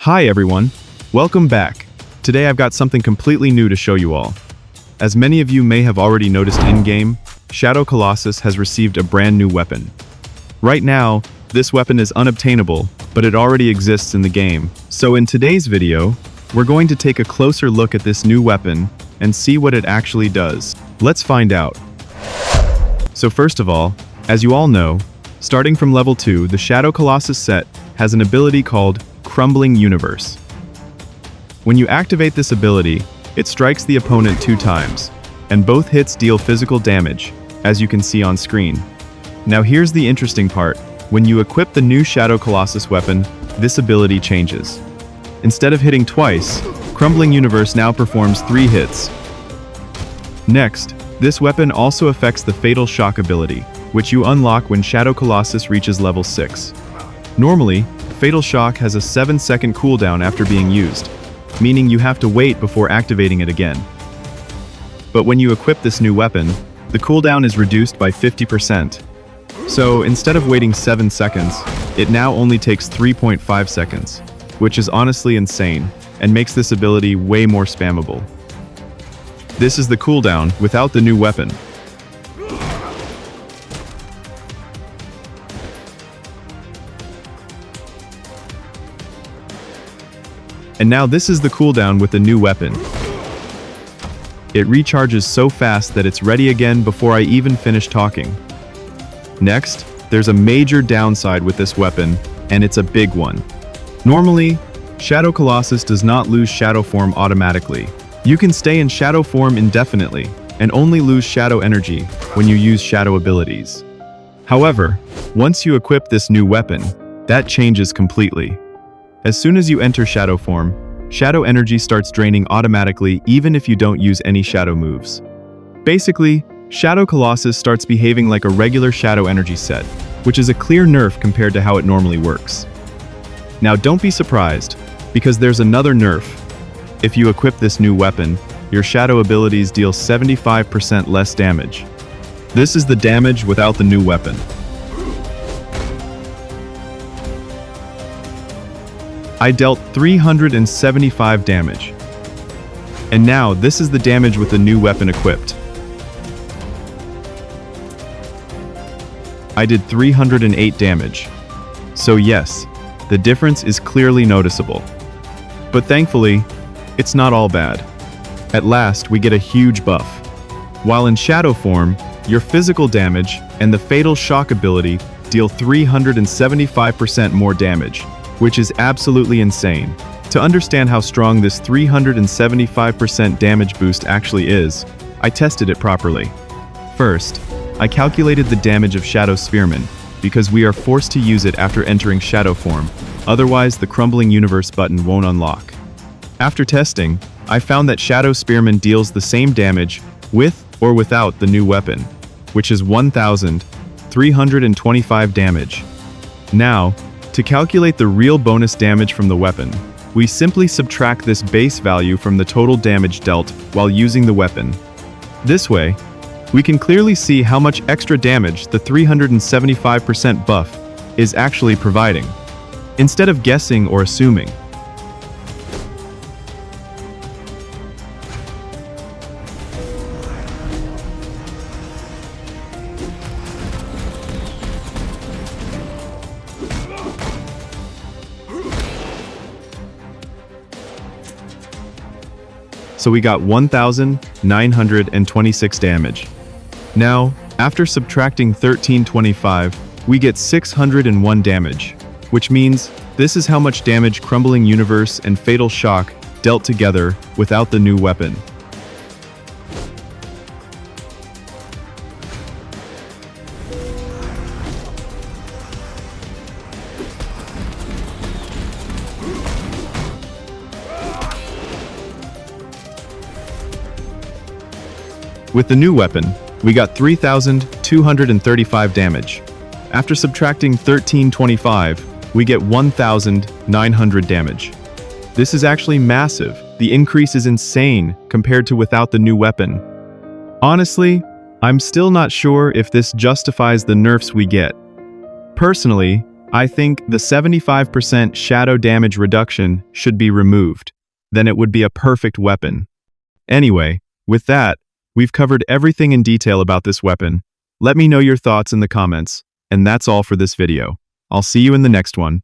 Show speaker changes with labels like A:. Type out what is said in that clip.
A: Hi everyone, welcome back. Today I've got something completely new to show you all. As many of you may have already noticed in-game, Shadow Colossus has received a brand new weapon. Right now, this weapon is unobtainable, but it already exists in the game. So in today's video, we're going to take a closer look at this new weapon and see what it actually does. Let's find out. So first of all, as you all know, starting from level 2, the Shadow Colossus set has an ability called Crumbling Universe. When you activate this ability, it strikes the opponent 2 times, and both hits deal physical damage, as you can see on screen. Now here's the interesting part. When you equip the new Shadow Colossus weapon, this ability changes. Instead of hitting twice, Crumbling Universe now performs 3 hits. Next, this weapon also affects the Fatal Shock ability, which you unlock when Shadow Colossus reaches level 6. Normally, Fatal Shock has a 7-second cooldown after being used, meaning you have to wait before activating it again. But when you equip this new weapon, the cooldown is reduced by 50%. So instead of waiting 7 seconds, it now only takes 3.5 seconds, which is honestly insane and makes this ability way more spammable. This is the cooldown without the new weapon. And now this is the cooldown with the new weapon. It recharges so fast that it's ready again before I even finish talking. Next, there's a major downside with this weapon, and it's a big one. Normally, Shadow Colossus does not lose shadow form automatically. You can stay in shadow form indefinitely, and only lose shadow energy when you use shadow abilities. However, once you equip this new weapon, that changes completely. As soon as you enter shadow form, shadow energy starts draining automatically even if you don't use any shadow moves. Basically, Shadow Colossus starts behaving like a regular shadow energy set, which is a clear nerf compared to how it normally works. Now don't be surprised, because there's another nerf. If you equip this new weapon, your shadow abilities deal 75% less damage. This is the damage without the new weapon. I dealt 375 damage. And now this is the damage with the new weapon equipped. I did 308 damage. So yes, the difference is clearly noticeable. But thankfully, it's not all bad. At last, we get a huge buff. While in shadow form, your physical damage and the Fatal Shock ability deal 375% more damage, which is absolutely insane. To understand how strong this 375% damage boost actually is, I tested it properly. First, I calculated the damage of Shadow Spearman, because we are forced to use it after entering shadow form, otherwise the Crumbling Universe button won't unlock. After testing, I found that Shadow Spearman deals the same damage with or without the new weapon, which is 1,325 damage. Now, to calculate the real bonus damage from the weapon, we simply subtract this base value from the total damage dealt while using the weapon. This way, we can clearly see how much extra damage the 375% buff is actually providing, instead of guessing or assuming. So we got 1,926 damage. Now, after subtracting 1,325, we get 601 damage, which means this is how much damage Crumbling Universe and Fatal Shock dealt together without the new weapon. With the new weapon, we got 3,235 damage. After subtracting 1,325, we get 1,900 damage. This is actually massive. The increase is insane compared to without the new weapon. Honestly, I'm still not sure if this justifies the nerfs we get. Personally, I think the 75% shadow damage reduction should be removed. Then it would be a perfect weapon. Anyway, with that, we've covered everything in detail about this weapon. Let me know your thoughts in the comments, and that's all for this video. I'll see you in the next one.